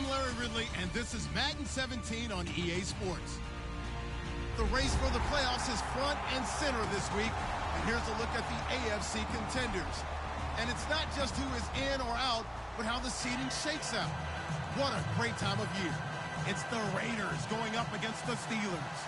I'm Larry Ridley, and this is Madden 17 on EA Sports. The race for the playoffs is front and center this week, and here's a look at the AFC contenders. And it's not just who is in or out, but how the seeding shakes out. What a great time of year. It's the Raiders going up against the Steelers.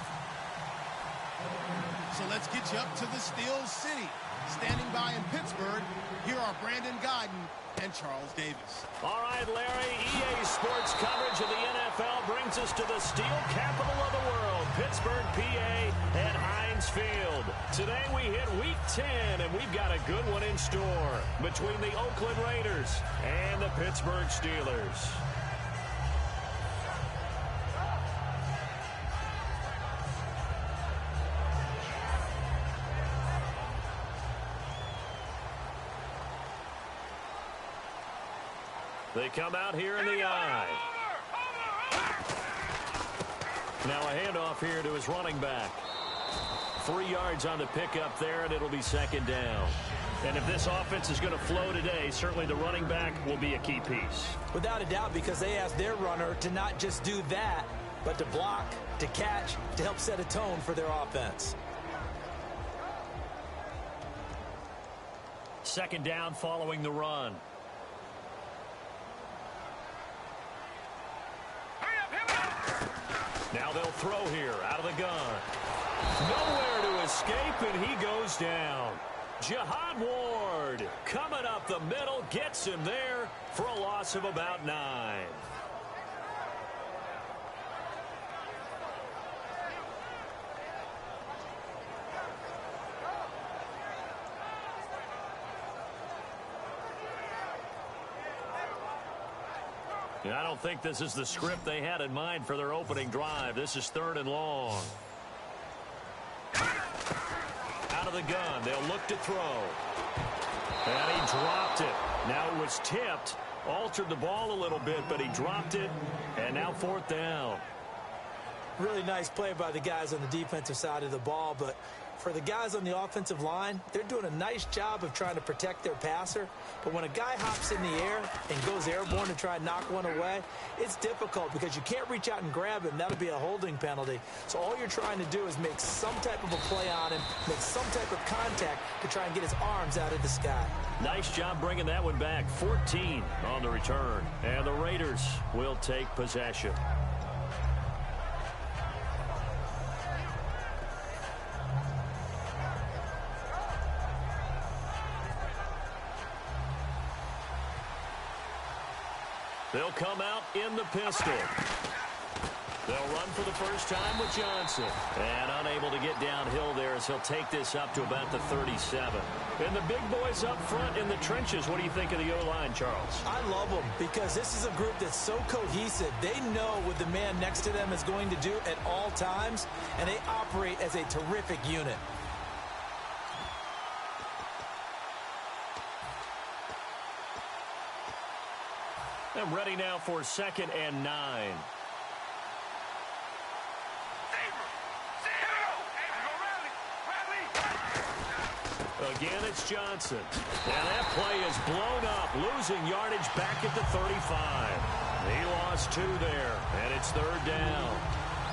So let's get you up to the Steel City. Standing by in Pittsburgh, here are Brandon Guyton and Charles Davis. All right, Larry, EA Sports coverage of the NFL brings us to the steel capital of the world, Pittsburgh, PA, at Heinz Field. Today we hit Week 10, and we've got a good one in store between the Oakland Raiders and the Pittsburgh Steelers. They come out here in the eye. Now a handoff here to his running back. 3 yards on the pickup there, and it'll be second down. And if this offense is going to flow today, certainly the running back will be a key piece. Without a doubt, because they asked their runner to not just do that, but to block, to catch, to help set a tone for their offense. Second down following the run. Now they'll throw here out of the gun. Nowhere to escape, and he goes down. Jihad Ward coming up the middle, gets him there for a loss of about 9. I don't think this is the script they had in mind for their opening drive. This is 3rd and long. Out of the gun. They'll look to throw. And he dropped it. Now it was tipped. Altered the ball a little bit, but he dropped it. And now 4th down. Really nice play by the guys on the defensive side of the ball, but for the guys on the offensive line, they're doing a nice job of trying to protect their passer. But when a guy hops in the air and goes airborne to try and knock one away, it's difficult because you can't reach out and grab him. That'll be a holding penalty. So all you're trying to do is make some type of a play on him, make some type of contact to try and get his arms out of the sky. Nice job bringing that one back. 14 on the return. And the Raiders will take possession. They'll come out in the pistol. They'll run for the first time with Johnson. And unable to get downhill there as he'll take this up to about the 37. And the big boys up front in the trenches. What do you think of the O-line, Charles? I love them because this is a group that's so cohesive. They know what the man next to them is going to do at all times, and they operate as a terrific unit. And ready now for 2nd and 9. Again, it's Johnson. And that play is blown up, losing yardage back at the 35. He lost 2 there, and it's 3rd down.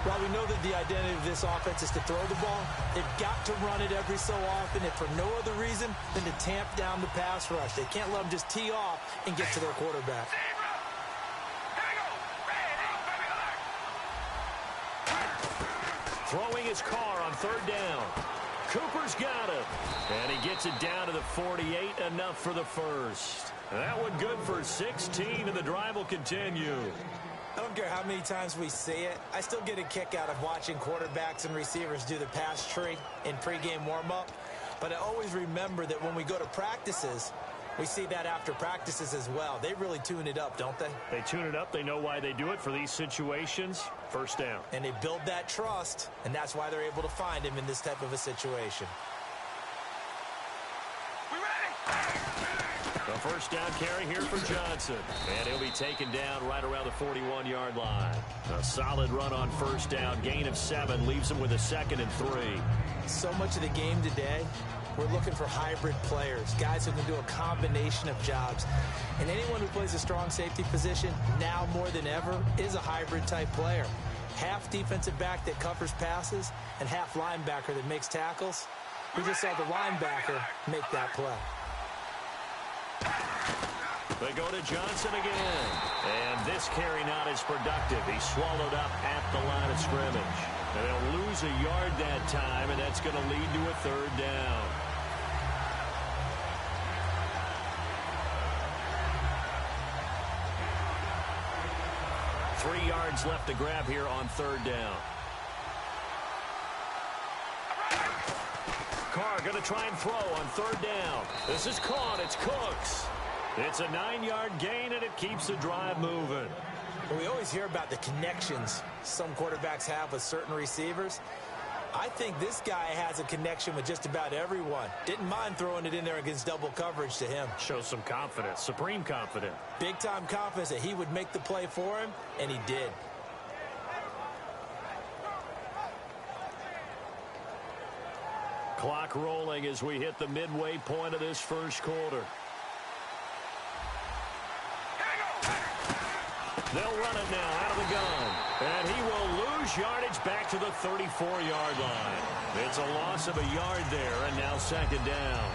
Well, we know that the identity of this offense is to throw the ball. They've got to run it every so often, and for no other reason than to tamp down the pass rush. They can't let them just tee off and get to their quarterback. Throwing his car on 3rd down. Cooper's got him. And he gets it down to the 48, enough for the first. That one good for 16, and the drive will continue. I don't care how many times we see it. I still get a kick out of watching quarterbacks and receivers do the pass tree in pregame warm-up. But I always remember that when we go to practices, we see that after practices as well. They really tune it up, don't they? They tune it up. They know why they do it for these situations. First down. And they build that trust, and that's why they're able to find him in this type of a situation. A first down carry here for Johnson. And he'll be taken down right around the 41-yard line. A solid run on first down. Gain of 7 leaves him with a 2nd and 3. So much of the game today We're looking for hybrid players, guys who can do a combination of jobs. And anyone who plays a strong safety position, now more than ever, is a hybrid-type player. Half defensive back that covers passes and half linebacker that makes tackles. We just saw the linebacker make that play. They go to Johnson again. And this carry not as productive. He's swallowed up at the line of scrimmage. And they'll lose a yard that time, and that's going to lead to a third down. Three yards left to grab here on third down. Carr going to try and throw on third down. This is caught. It's Cooks. It's a 9-yard gain, and it keeps the drive moving. Well, we always hear about the connections some quarterbacks have with certain receivers. I think this guy has a connection with just about everyone. Didn't mind throwing it in there against double coverage to him. Shows some confidence, supreme confidence. Big-time confidence that he would make the play for him, and he did. Clock rolling as we hit the midway point of this first quarter. They'll run it now out of the gun. And he will lose yardage back to the 34-yard line. It's a loss of a yard there, and now second down.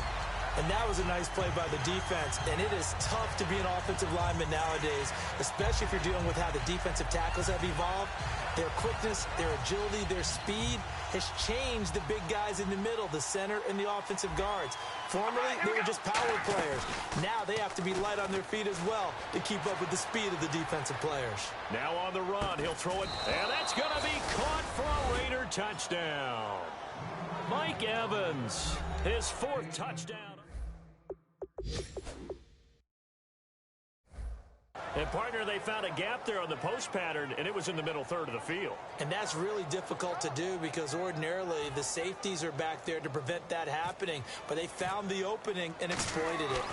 And that was a nice play by the defense. And it is tough to be an offensive lineman nowadays, especially if you're dealing with how the defensive tackles have evolved. Their quickness, their agility, their speed has changed the big guys in the middle, the center, and the offensive guards. Formerly, they were just power players. Now they have to be light on their feet as well to keep up with the speed of the defensive players. Now on the run, he'll throw it, and that's going to be caught for a Raider touchdown. Mike Evans, his fourth touchdown. And, partner, they found a gap there on the post pattern, and it was in the middle third of the field. And that's really difficult to do because ordinarily the safeties are back there to prevent that happening. But they found the opening and exploited it.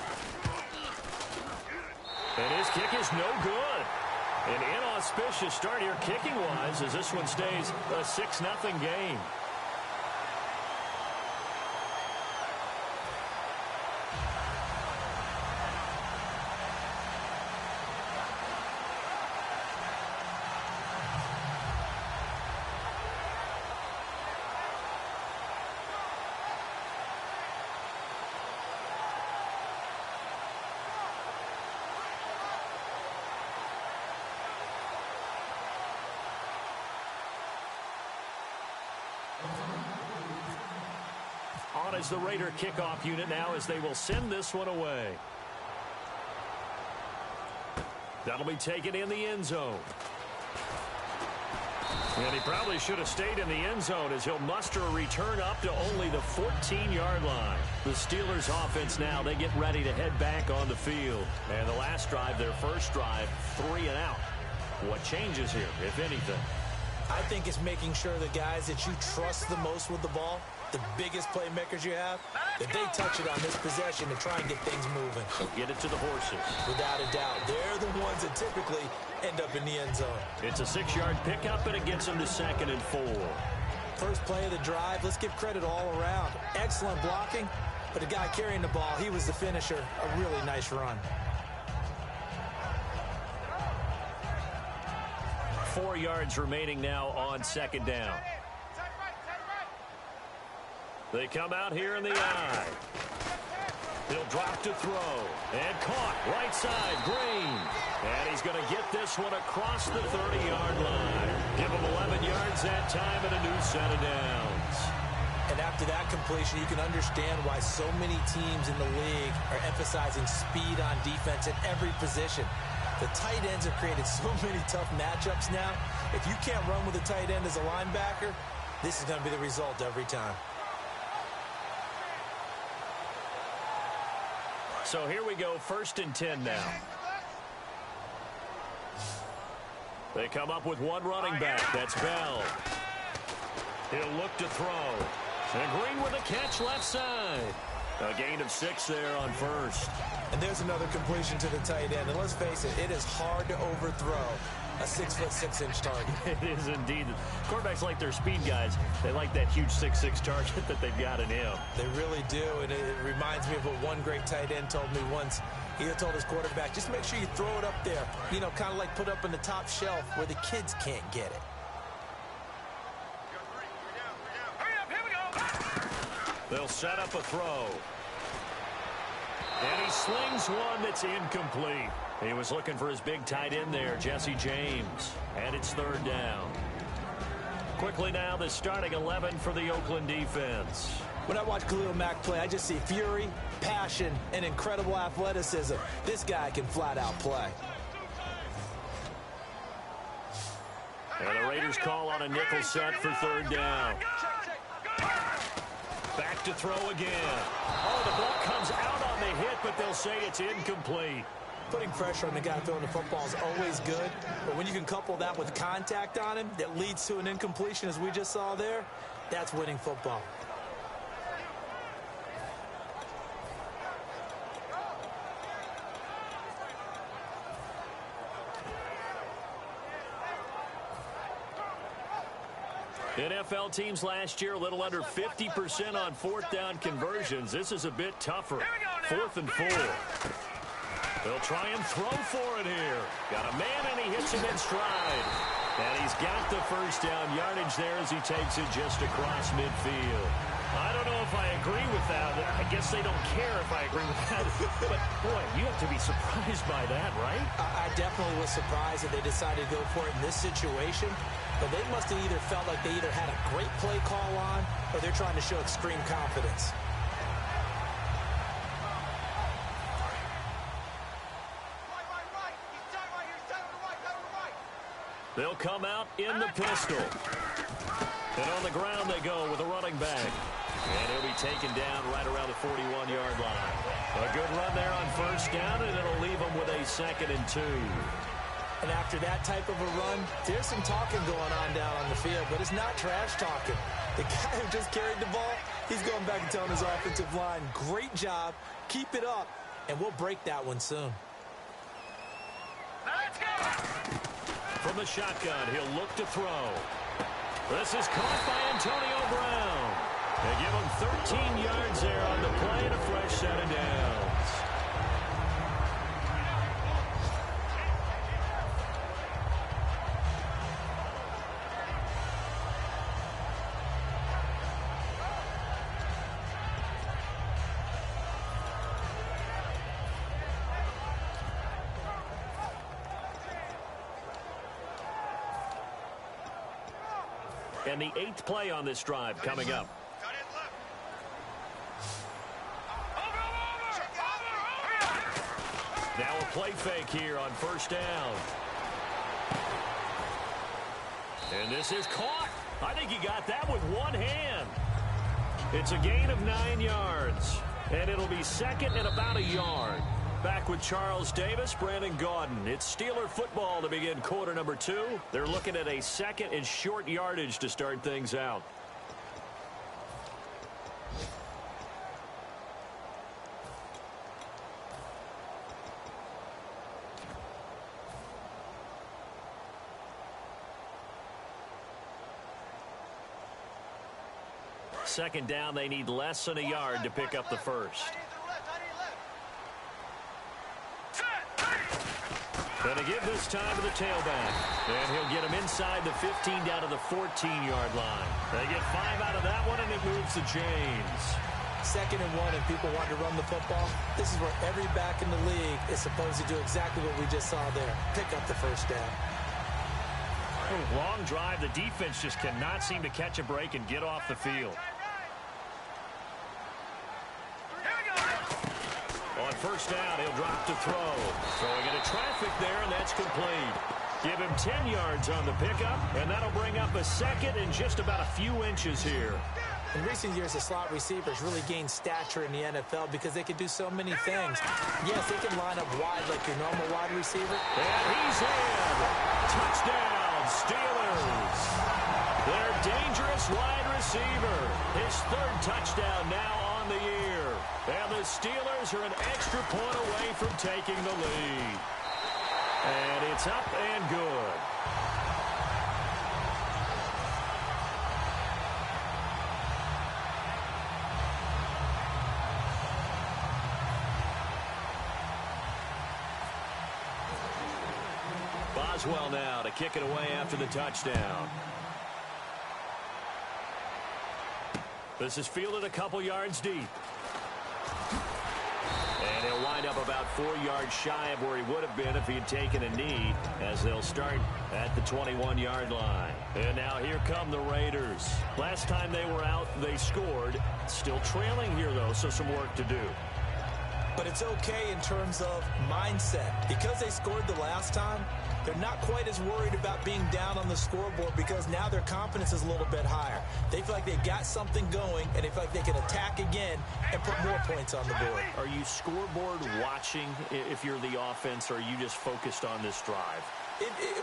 And his kick is no good. An inauspicious start here kicking-wise as this one stays a 6-0 game. On as the Raider kickoff unit now as they will send this one away. That'll be taken in the end zone. And he probably should have stayed in the end zone as he'll muster a return up to only the 14-yard line. The Steelers offense now, they get ready to head back on the field. And the last drive, their first drive, 3 and out. What changes here, if anything? I think it's making sure the guys that you trust the most with the ball, the biggest playmakers you have, that they touch it on this possession to try and get things moving. So get it to the horses. Without a doubt. They're the ones that typically end up in the end zone. It's a 6-yard pickup, and it gets them to 2nd and 4. First play of the drive, let's give credit all around. Excellent blocking, but the guy carrying the ball, he was the finisher. A really nice run. 4 yards remaining now on 2nd down. They come out here in the eye. He'll drop to throw. And caught right side, Green. And he's going to get this one across the 30-yard line. Give him 11 yards that time and a new set of downs. And after that completion, you can understand why so many teams in the league are emphasizing speed on defense at every position. The tight ends have created so many tough matchups now. If you can't run with a tight end as a linebacker, this is going to be the result every time. So here we go, 1st and 10 now. They come up with one running back. That's Bell. He'll look to throw. And Green with a catch left side. A gain of 6 there on 1st. And there's another completion to the tight end. And let's face it, it is hard to overthrow a 6'6" target. It is indeed. Quarterbacks like their speed guys. They like that huge 6'6" target that they've got in him. They really do, and it reminds me of what one great tight end told me once. He told his quarterback, just make sure you throw it up there, you know, kind of like put up on the top shelf where the kids can't get it. They'll set up a throw. And he slings one that's incomplete. He was looking for his big tight end there, Jesse James. And it's 3rd down. Quickly now, the starting 11 for the Oakland defense. When I watch Khalil Mack play, I just see fury, passion, and incredible athleticism. This guy can flat out play. And the Raiders call on a nickel set for 3rd down. Back to throw again. Oh, the ball comes out on the hit, but they'll say it's incomplete. Putting pressure on the guy throwing the football is always good, but when you can couple that with contact on him that leads to an incompletion, as we just saw there, that's winning football. NFL teams last year a little under 50% on 4th down conversions. This is a bit tougher. 4th and 4. They'll try and throw for it here. Got a man, and he hits him in stride. And he's got the 1st down yardage there as he takes it just across midfield. I don't know if I agree with that. I guess they don't care if I agree with that. But, boy, you have to be surprised by that, right? I definitely was surprised that they decided to go for it in this situation. But they must have either felt like they either had a great play call on or they're trying to show extreme confidence. They'll come out in the pistol. And on the ground they go with a running back. And he'll be taken down right around the 41-yard line. A good run there on 1st down, and it'll leave them with a 2nd and 2. And after that type of a run, there's some talking going on down on the field, but it's not trash talking. The guy who just carried the ball, he's going back and telling his offensive line, great job, keep it up, and we'll break that one soon. Let's go! From the shotgun, he'll look to throw. This is caught by Antonio Brown. They give him 13 yards there on the play and a fresh set of downs. And the 8th play on this drive coming up. Now a play fake here on 1st down. And this is caught. I think he got that with one hand. It's a gain of 9 yards. And it'll be 2nd and about a yard. Back with Charles Davis, Brandon Gaudin. It's Steeler football to begin quarter number 2. They're looking at a 2nd and short yardage to start things out. Second down, they need less than a yard to pick up the 1st. Going to give this time to the tailback. And he'll get him inside the 15 down to the 14-yard line. They get 5 out of that one, and it moves to James. 2nd and 1, and people want to run the football. This is where every back in the league is supposed to do exactly what we just saw there. Pick up the 1st down. Long drive. The defense just cannot seem to catch a break and get off the field. On 1st down, he'll drop to throw. Throwing into traffic there, and that's complete. Give him 10 yards on the pickup, and that'll bring up a 2nd and just about a few inches here. In recent years, the slot receivers really gained stature in the NFL because they can do so many things. Yes, they can line up wide like your normal wide receiver. And he's in. Touchdown, Steelers. Their dangerous wide receiver. His 3rd touchdown now on the year. And the Steelers are an extra point away from taking the lead. And it's up and good. Boswell now to kick it away after the touchdown. This is fielded a couple yards deep. And he'll wind up about 4 yards shy of where he would have been if he had taken a knee, as they'll start at the 21-yard line. And now here come the Raiders. Last time they were out, they scored. Still trailing here, though, so some work to do. But it's okay in terms of mindset. Because they scored the last time, they're not quite as worried about being down on the scoreboard because now their confidence is a little bit higher. They feel like they've got something going, and they feel like they can attack again and put more points on the board. Are you scoreboard watching if you're the offense, or are you just focused on this drive?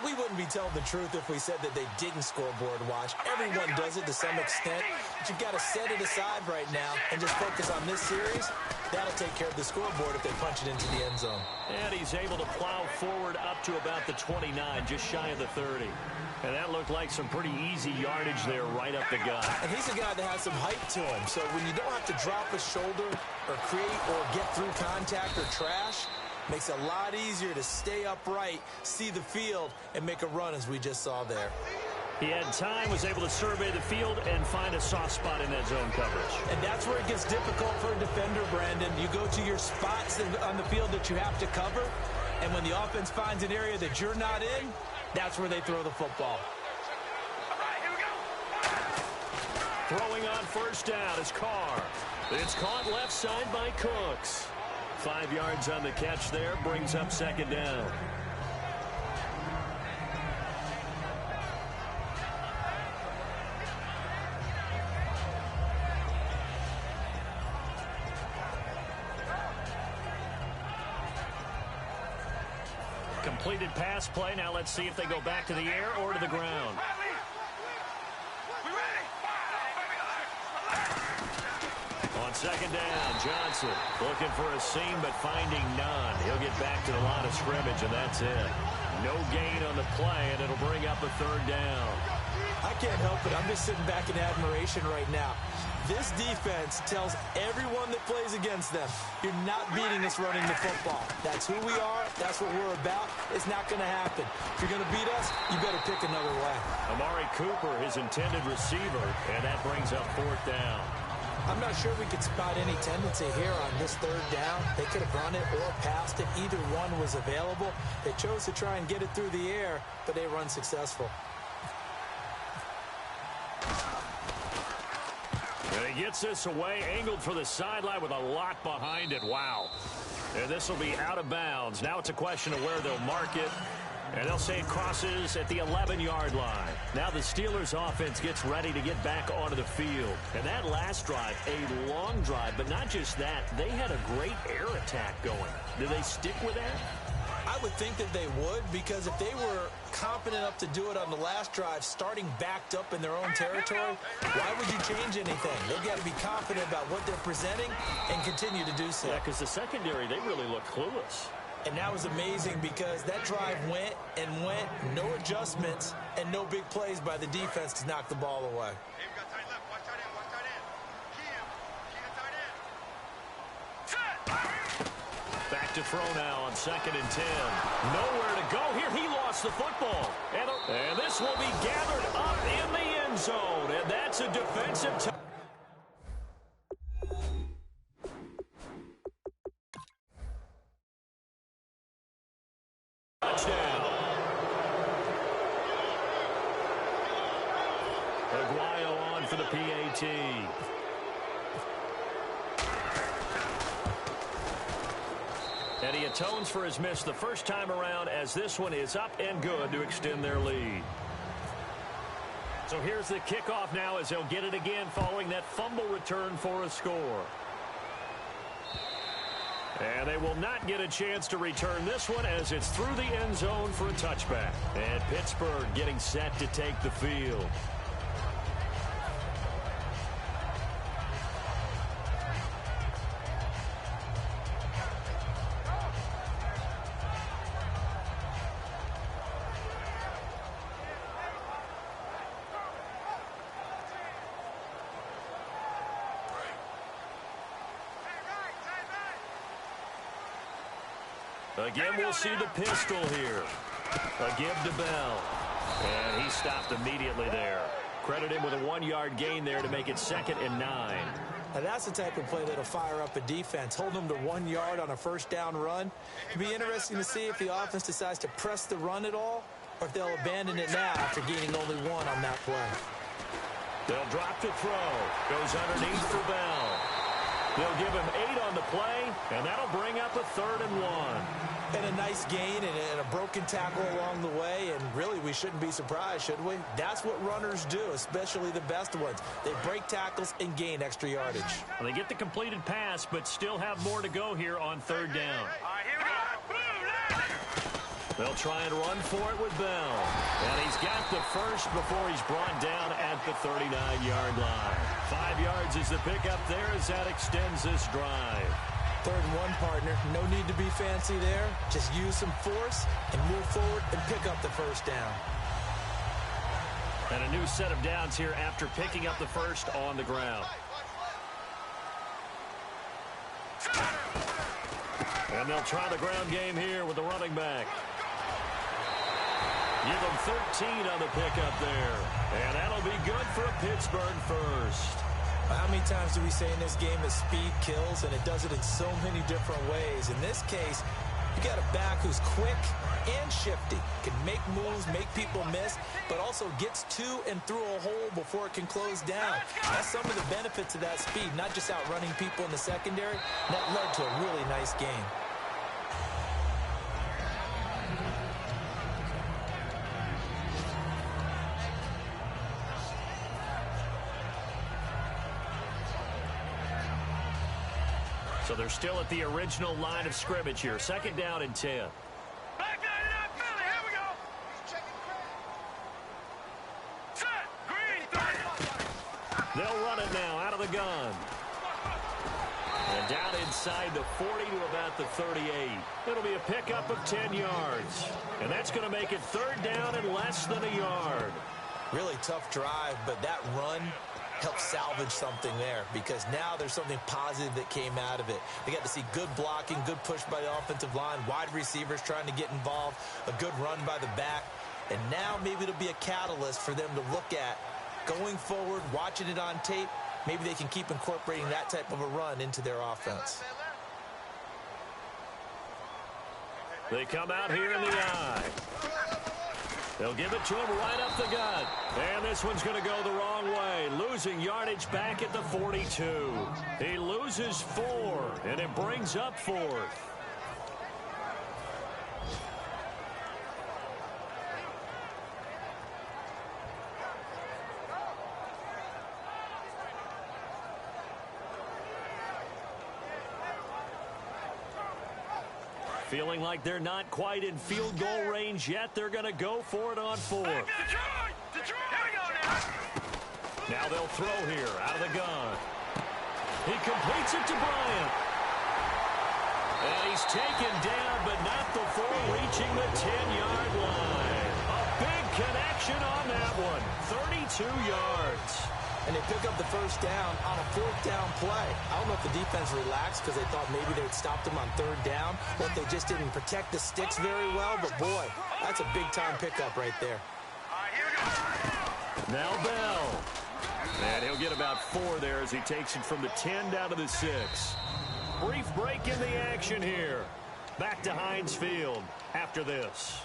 We wouldn't be telling the truth if we said that they didn't scoreboard watch. Everyone does it to some extent, but you've got to set it aside right now and just focus on this series. That'll take care of the scoreboard if they punch it into the end zone. And he's able to plow forward up to about the 29, just shy of the 30. And that looked like some pretty easy yardage there right up the gut. And he's a guy that has some height to him. So when you don't have to drop a shoulder or create or get through contact or trash, makes it a lot easier to stay upright, see the field, and make a run as we just saw there. He had time, was able to survey the field and find a soft spot in that zone coverage. And that's where it gets difficult for a defender, Brandon. You go to your spots on the field that you have to cover, and when the offense finds an area that you're not in, that's where they throw the football. All right, here we go. Throwing on first down is Carr. It's caught left side by Cooks. 5 yards on the catch there, brings up second down. Completed pass play. Now let's see if they go back to the air or to the ground. On second down, Johnson looking for a seam but finding none. He'll get back to the line of scrimmage, and that's it. No gain on the play, and it'll bring up a third down. I can't help it. I'm just sitting back in admiration right now. This defense tells everyone that plays against them, you're not beating us running the football. That's who we are. That's what we're about. It's not going to happen. If you're going to beat us, you better pick another way. Amari Cooper, his intended receiver, and that brings up fourth down. I'm not sure we could spot any tendency here on this third down. They could have run it or passed it. Either one was available. They chose to try and get it through the air, but they run successful. And he gets this away, angled for the sideline with a lot behind it. Wow. And this will be out of bounds. Now it's a question of where they'll mark it. And they'll say it crosses at the 11-yard line. Now the Steelers offense gets ready to get back onto the field. And that last drive, a long drive, but not just that. They had a great air attack going. Do they stick with that? I would think that they would, because if they were confident enough to do it on the last drive, starting backed up in their own territory, why would you change anything? They've got to be confident about what they're presenting and continue to do so. Yeah, because the secondary, they really look clueless. And that was amazing because that drive went and went, no adjustments, and no big plays by the defense to knock the ball away. Back to throw now on 2nd and 10. Nowhere to go here. He lost the football. And this will be gathered up in the end zone. And that's a defensive touchdown. Aguayo on for the PAT. And he atones for his miss the first time around, as this one is up and good to extend their lead. So here's the kickoff now, as they'll get it again following that fumble return for a score. And they will not get a chance to return this one, as it's through the end zone for a touchback. And Pittsburgh getting set to take the field. Again, we'll see the pistol here. A give to Bell. And he stopped immediately there. Credit him with a 1-yard gain there to make it 2nd and 9. Now that's the type of play that'll fire up a defense. Hold them to 1 yard on a first down run. It'll be interesting to see if the offense decides to press the run at all, or if they'll abandon it now after gaining only 1 on that play. They'll drop to throw. Goes underneath for Bell. They'll give him 8 on the play, and that'll bring up a 3rd and 1. And a nice gain and a broken tackle along the way, and really we shouldn't be surprised, should we? That's what runners do, especially the best ones. They break tackles and gain extra yardage. Well, they get the completed pass, but still have more to go here on 3rd down. They'll try and run for it with Bell. And he's got the first before he's brought down at the 39-yard line. 5 yards is the pickup there as that extends this drive. 3rd and 1, partner. No need to be fancy there. Just use some force and move forward and pick up the first down. And a new set of downs here after picking up the first on the ground. And they'll try the ground game here with the running back. Give them 13 on the pickup there. And that'll be good for a Pittsburgh first. How many times do we say in this game that speed kills, and it does it in so many different ways? In this case, you got a back who's quick and shifty, can make moves, make people miss, but also gets to and through a hole before it can close down. That's some of the benefits of that speed, not just outrunning people in the secondary. That led to a really nice game. So they're still at the original line of scrimmage here. 2nd down and 10. Back 99 Philly, here we go. Set, green, 30. They'll run it now out of the gun. And down inside the 40 to about the 38. It'll be a pickup of 10 yards. And that's going to make it 3rd down and less than a yard. Really tough drive, but that run help salvage something there, because now there's something positive that came out of it. They got to see good blocking, good push by the offensive line, wide receivers trying to get involved, a good run by the back, and now maybe it'll be a catalyst for them to look at going forward, watching it on tape. Maybe they can keep incorporating that type of a run into their offense. They come out here in the eye. They'll give it to him right up the gut. And this one's going to go the wrong way. Losing yardage back at the 42. He loses 4, and it brings up 4th. Feeling like they're not quite in field goal range yet. They're going to go for it on 4th. Detroit! Detroit! Here we go now. Now they'll throw here out of the gun. He completes it to Bryant. And he's taken down, but not before reaching the 10-yard line. A big connection on that one. 32 yards. And they pick up the first down on a 4th down play. I don't know if the defense relaxed because they thought maybe they'd stopped them on 3rd down, or if they just didn't protect the sticks very well. But, boy, that's a big-time pickup right there. All right, here we go. Now Bell. And he'll get about 4 there as he takes it from the 10 down to the 6. Brief break in the action here. Back to Heinz Field after this.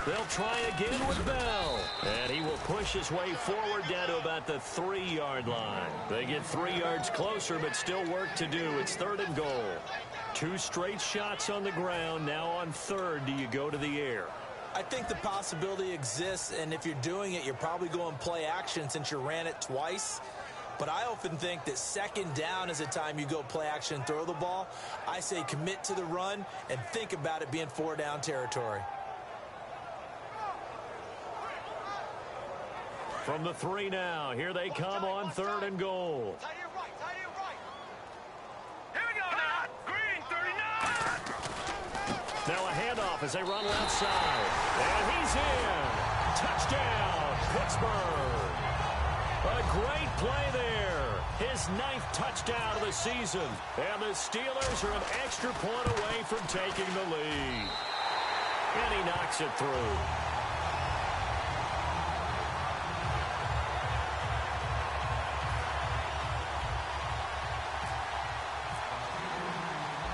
They'll try again with Bell. And he will push his way forward down to about the 3-yard line. They get 3 yards closer, but still work to do. It's 3rd and goal. 2 straight shots on the ground. Now on 3rd, do you go to the air? I think the possibility exists, and if you're doing it, you're probably going play action since you ran it twice. But I often think that 2nd down is the time you go play action and throw the ball. I say commit to the run and think about it being 4-down territory. From the 3 now, here they come on 3rd and goal. Tight end right, tight end right. Here we go now. Green, 39. Now a handoff as they run left side. And he's in. Touchdown, Pittsburgh. A great play there. His 9th touchdown of the season. And the Steelers are an extra point away from taking the lead. And he knocks it through.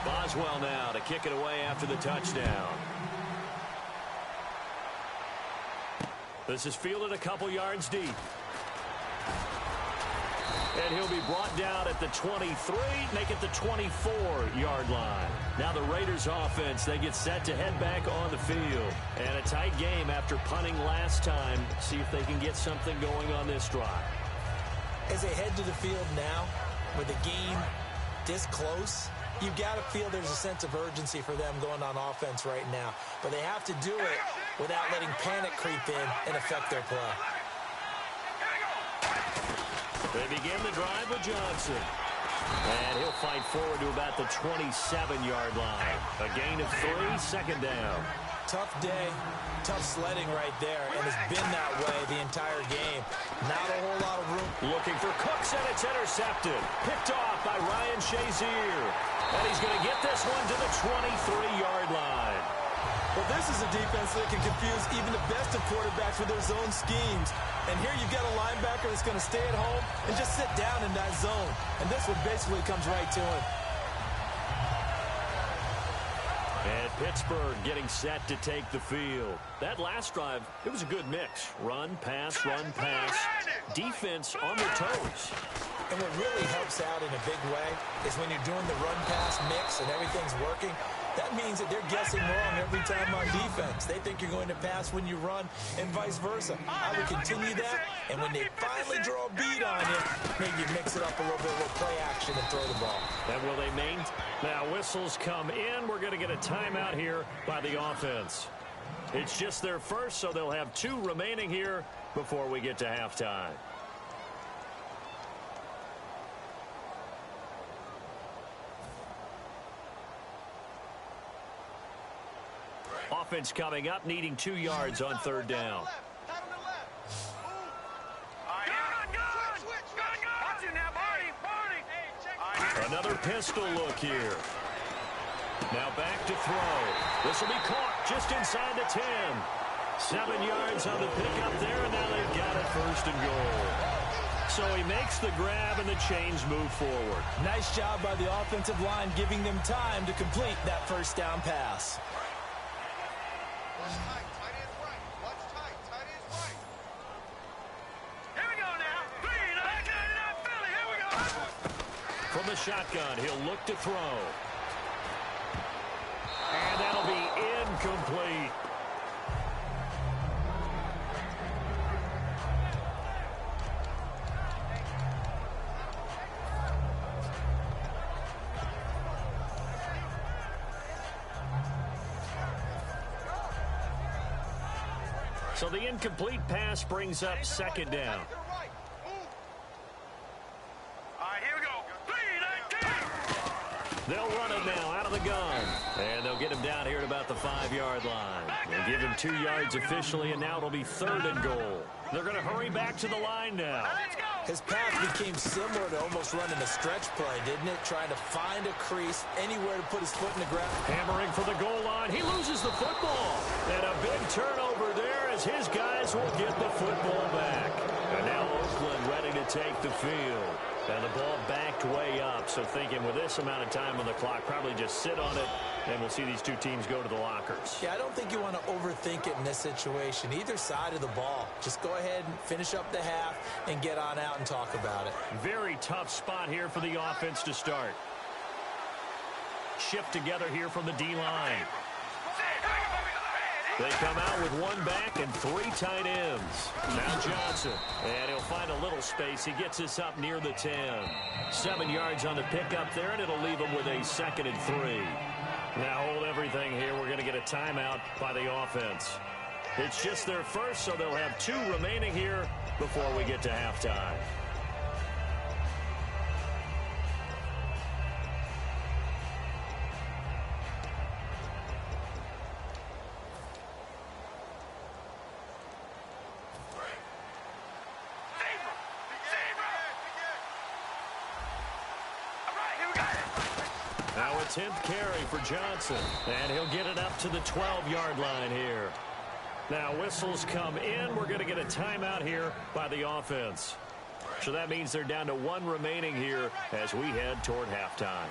Boswell now to kick it away after the touchdown. This is fielded a couple yards deep. And he'll be brought down at the 23, make it the 24-yard line. Now the Raiders offense, they get set to head back on the field. And a tight game after punting last time. See if they can get something going on this drive. As they head to the field now, with the game this close, you've got to feel there's a sense of urgency for them going on offense right now. But they have to do it without letting panic creep in and affect their play. They begin the drive with Johnson. And he'll fight forward to about the 27-yard line. A gain of 3, 2nd down. Tough day, tough sledding right there, and it's been that way the entire game. Not a whole lot of room. Looking for Cooks, and it's intercepted. Picked off by Ryan Shazier. And he's going to get this one to the 23-yard line. Well, this is a defense that can confuse even the best of quarterbacks with their zone schemes. And here you've got a linebacker that's going to stay at home and just sit down in that zone. And this one basically comes right to him. And Pittsburgh getting set to take the field. That last drive, it was a good mix. Run, pass, defense on their toes. And what really helps out in a big way is when you're doing the run-pass mix and everything's working, that means that they're guessing wrong every time on defense. They think you're going to pass when you run and vice versa. I would continue that, and when they finally draw a beat on you, maybe mix it up a little bit with play action and throw the ball. And will they maintain? Now whistles come in. We're going to get a timeout here by the offense. It's just their first, so they'll have 2 remaining here before we get to halftime. Offense coming up, needing 2 yards on 3rd down. Another pistol look here. Now back to throw. This will be caught just inside the 10. 7 yards on the pickup there, and now they've got it 1st and goal. So he makes the grab, and the chains move forward. Nice job by the offensive line, giving them time to complete that 1st down pass. From the shotgun, he'll look to throw. And that'll be incomplete. So the incomplete pass brings up 2nd down. They'll run it now out of the gun. And they'll get him down here at about the 5-yard line. They'll give him 2 yards officially, and now it'll be 3rd and goal. They're going to hurry back to the line now. His path became similar to almost running a stretch play, didn't it? Trying to find a crease, anywhere to put his foot in the ground. Hammering for the goal line. He loses the football. And a big turnover there as his guys will get the football back. And now Oakland ready to take the field. And the ball backed way up. So thinking with this amount of time on the clock, probably just sit on it, and we'll see these 2 teams go to the lockers. Yeah, I don't think you want to overthink it in this situation. Either side of the ball. Just go ahead and finish up the half and get on out and talk about it. Very tough spot here for the offense to start. Shift together here from the D-line. They come out with 1 back and 3 tight ends. Now Johnson, and he'll find a little space. He gets us up near the 10. 7 yards on the pickup there, and it'll leave him with a 2nd and 3. Now hold everything here. We're going to get a timeout by the offense. It's just their first, so they'll have 2 remaining here before we get to halftime. Now a 10th carry for Johnson, and he'll get it up to the 12-yard line here. Now whistles come in. We're going to get a timeout here by the offense. So that means they're down to 1 remaining here as we head toward halftime.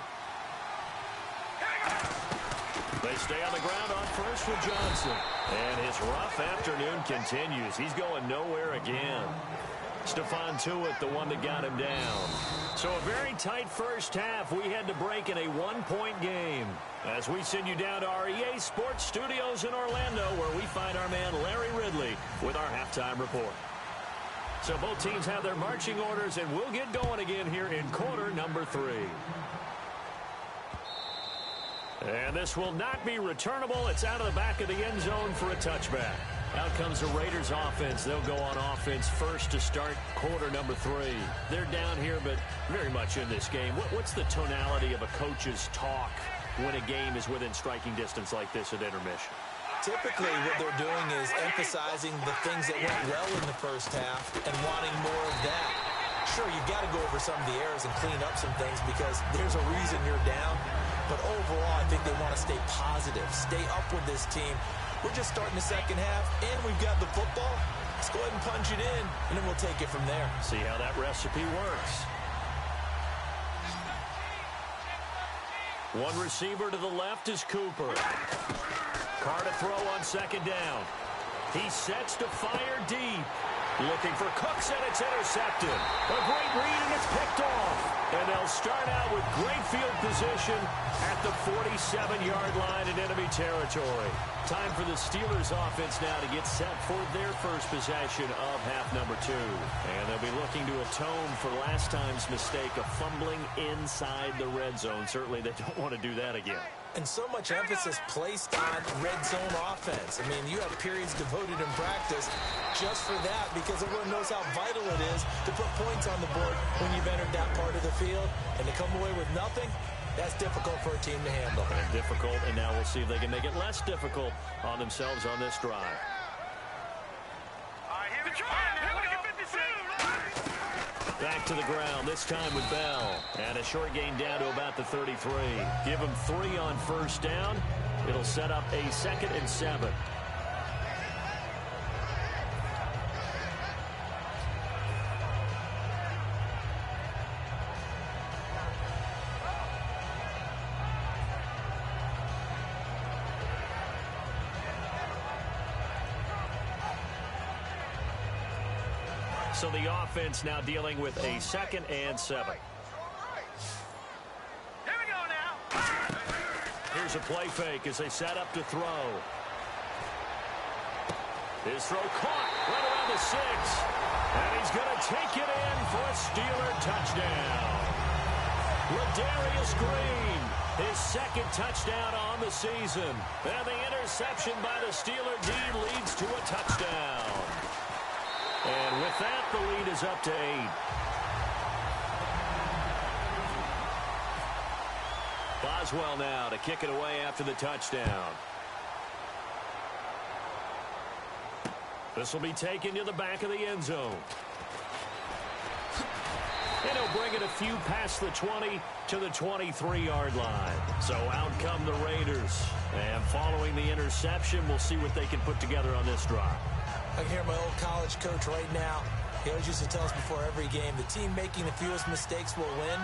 They stay on the ground on first with Johnson. And his rough afternoon continues. He's going nowhere again. Stephon Tuitt, the one that got him down. So a very tight first half. We had to break in a 1-point game. As we send you down to our EA Sports Studios in Orlando, where we find our man Larry Ridley with our halftime report. So both teams have their marching orders, and we'll get going again here in quarter number 3. And this will not be returnable. It's out of the back of the end zone for a touchback. Out comes the Raiders offense. They'll go on offense first to start quarter number 3. They're down here, but very much in this game. What's the tonality of a coach's talk when a game is within striking distance like this at intermission? Typically, what they're doing is emphasizing the things that went well in the first half and wanting more of that. Sure, you've got to go over some of the errors and clean up some things because there's a reason you're down. But overall, I think they want to stay positive, stay up with this team. We're just starting the second half, and we've got the football. Let's go ahead and punch it in, and then we'll take it from there. See how that recipe works. One receiver to the left is Cooper. Carr to throw on second down. He sets to fire deep. Looking for Cooks, and it's intercepted. A great read, and it's picked off. And they'll start out with great field position at the 47-yard line in enemy territory. Time for the Steelers offense now to get set for their first possession of half number 2. And they'll be looking to atone for last time's mistake of fumbling inside the red zone. Certainly they don't want to do that again. And so much emphasis placed on red zone offense. I mean, you have periods devoted in practice just for that because everyone knows how vital it is to put points on the board when you've entered that part of the field. And to come away with nothing, that's difficult for a team to handle. And difficult, and now we'll see if they can make it less difficult on themselves on this drive. All right, here we go. Back to the ground, this time with Bell. And a short gain down to about the 33. Give him 3 on first down. It'll set up a 2nd and 7. So the offense now dealing with a 2nd and 7. Here we go now. Here's a play fake as they set up to throw. His throw caught right around the 6. And he's going to take it in for a Steeler touchdown. Ladarius Green, his 2nd touchdown on the season. And the interception by the Steeler D leads to a touchdown. And with that, the lead is up to 8. Boswell now to kick it away after the touchdown. This will be taken to the back of the end zone. And he'll bring it a few past the 20 to the 23-yard line. So out come the Raiders. And following the interception, we'll see what they can put together on this drive. I can hear my old college coach right now. He always used to tell us before every game, the team making the fewest mistakes will win.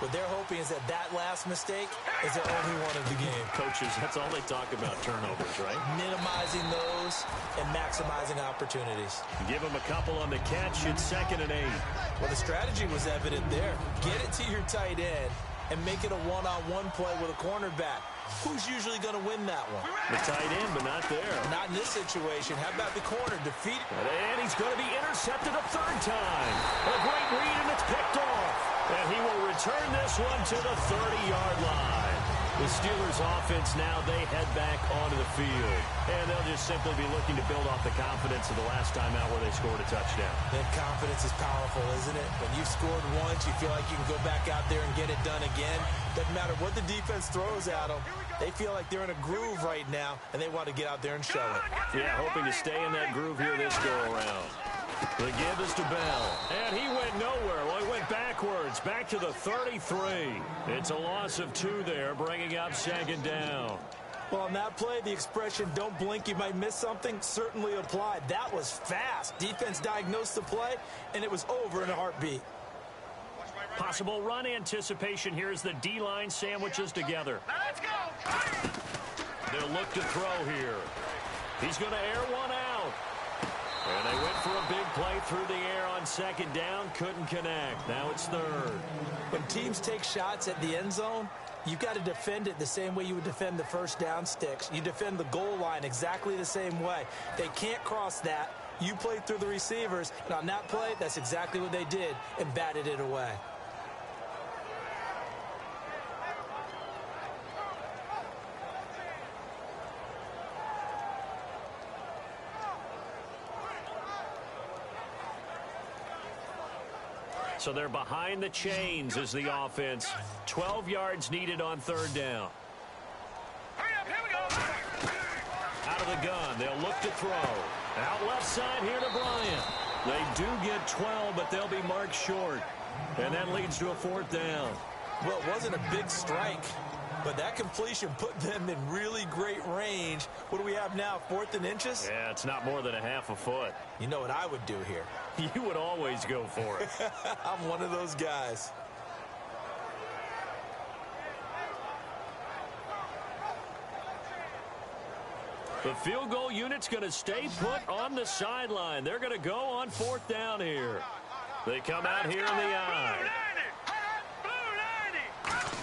What they're hoping is that last mistake is their only one of the game. Coaches, that's all they talk about, turnovers, right? Minimizing those and maximizing opportunities. Give them a couple on the catch. It's 2nd and 8. Well, the strategy was evident there. Get it to your tight end and make it a one-on-one play with a cornerback. Who's usually going to win that one? The tight end, but not there. Not in this situation. How about the corner? Defeat. And he's going to be intercepted a 3rd time. A great read, and it's picked off. And he will return this one to the 30-yard line. The Steelers offense now, they head back onto the field. And they'll just simply be looking to build off the confidence of the last time out where they scored a touchdown. That confidence is powerful, isn't it? When you've scored once, you feel like you can go back out there and get it done again. Doesn't matter what the defense throws at them. They feel like they're in a groove right now, and they want to get out there and show it. Yeah, hoping to stay in that groove here this go-around. The give is to Bell, and he went nowhere. Well, he went backwards, back to the 33. It's a loss of 2 there, bringing up second down. Well, on that play, the expression, don't blink, you might miss something, certainly applied. That was fast. Defense diagnosed the play, and it was over in a heartbeat. Possible run anticipation here as the D-line sandwiches together. Let's go. They'll look to throw here. He's going to air one out. And they went for a big play through the air on second down. Couldn't connect. Now it's third. When teams take shots at the end zone, you've got to defend it the same way you would defend the first down sticks. You defend the goal line exactly the same way. They can't cross that. You play through the receivers. And on that play, that's exactly what they did and batted it away. So they're behind the chains as the offense. 12 yards needed on third down. Hurry up, here we go. Out of the gun, they'll look to throw. Out left side here to Bryant. They do get 12, but they'll be marked short. And that leads to a fourth down. Well, it wasn't a big strike, but that completion put them in really great range. What do we have now, 4th and inches? Yeah, it's not more than a half a foot. You know what I would do here? You would always go for it. I'm one of those guys. The field goal unit's going to stay put on the sideline. They're going to go on 4th down here. They come out here in the eye.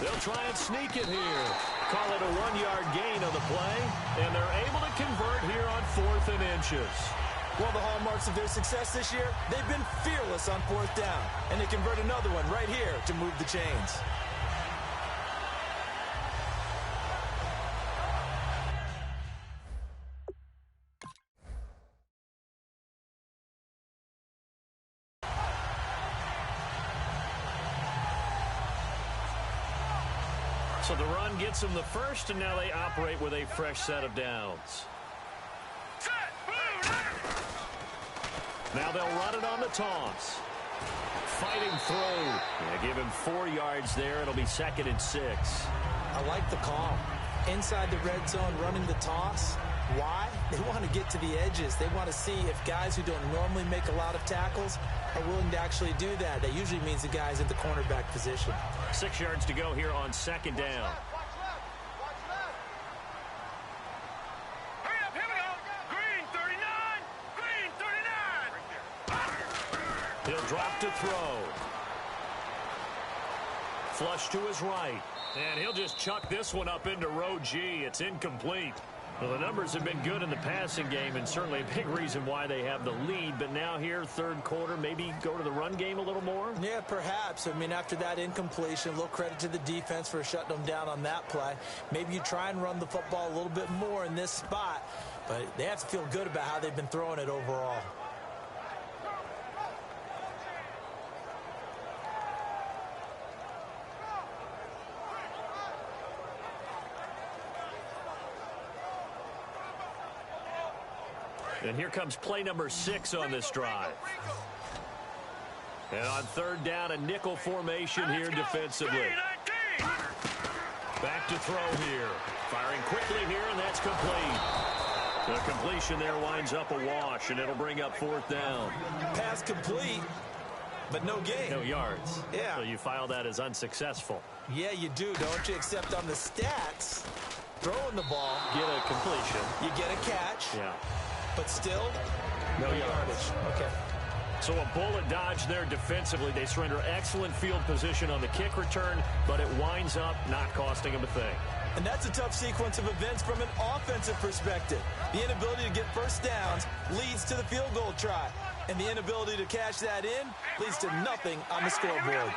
They'll try and sneak it here. Call it a 1-yard gain on the play, and they're able to convert here on 4th and inches. One of the hallmarks of their success this year, they've been fearless on 4th down, and they convert another one right here to move the chains. So the run gets them the first, and now they operate with a fresh set of downs. Now they'll run it on the toss. Fighting through. Yeah, give him 4 yards there. It'll be 2nd and 6. I like the call. Inside the red zone, running the toss. Why? They want to get to the edges. They want to see if guys who don't normally make a lot of tackles are willing to actually do that. That usually means the guy's in the cornerback position. 6 yards to go here on 2nd down. Hurry up, here we go. Green 39. Green 39. He'll drop to throw. Flush to his right. And he'll just chuck this one up into row G. It's incomplete. Well, the numbers have been good in the passing game, and certainly a big reason why they have the lead. But now here, third quarter, maybe go to the run game a little more? Yeah, perhaps. I mean, after that incompletion, a little credit to the defense for shutting them down on that play. Maybe you try and run the football a little bit more in this spot. But they have to feel good about how they've been throwing it overall. And here comes play number 6 on this drive. And on third down, a nickel formation here defensively. Back to throw here. Firing quickly here, and that's complete. The completion there winds up a wash, and it'll bring up 4th down. Pass complete, but no gain. No yards. Yeah. So you file that as unsuccessful. Yeah, you do, don't you? Except on the stats, throwing the ball, Get a completion. you get a catch. Yeah. But still, No yardage. yardage. Okay. So a bullet dodge there defensively. They surrender excellent field position on the kick return, but it winds up not costing them a thing. And that's a tough sequence of events from an offensive perspective. The inability to get first downs leads to the field goal try. And the inability to cash that in leads to nothing on the scoreboard.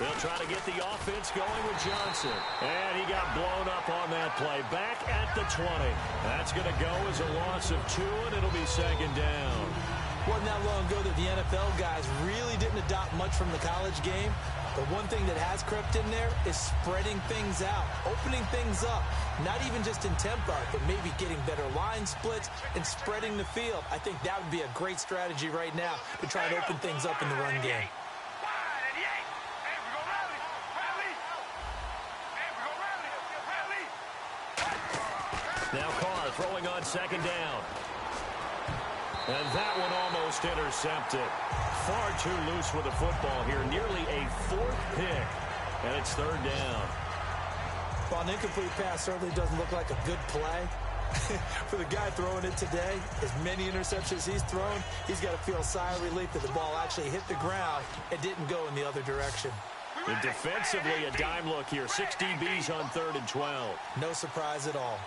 They'll try to get the offense going with Johnson. And he got blown up on that play. Back at the 20. That's going to go as a loss of 2, and it'll be second down. Wasn't that long ago that the NFL guys really didn't adopt much from the college game. But one thing that has crept in there is spreading things out, opening things up, not even just in tempo, but maybe getting better line splits and spreading the field. I think that would be a great strategy right now to try and open things up in the run game. Now Carr throwing on second down. And that one almost intercepted. Far too loose with the football here. Nearly a 4th pick. And it's third down. Well, an incomplete pass certainly doesn't look like a good play. For the guy throwing it today, as many interceptions he's thrown, he's got to feel a sigh of relief that the ball actually hit the ground and didn't go in the other direction. And defensively, a dime look here. 6 DBs on 3rd and 12. No surprise at all.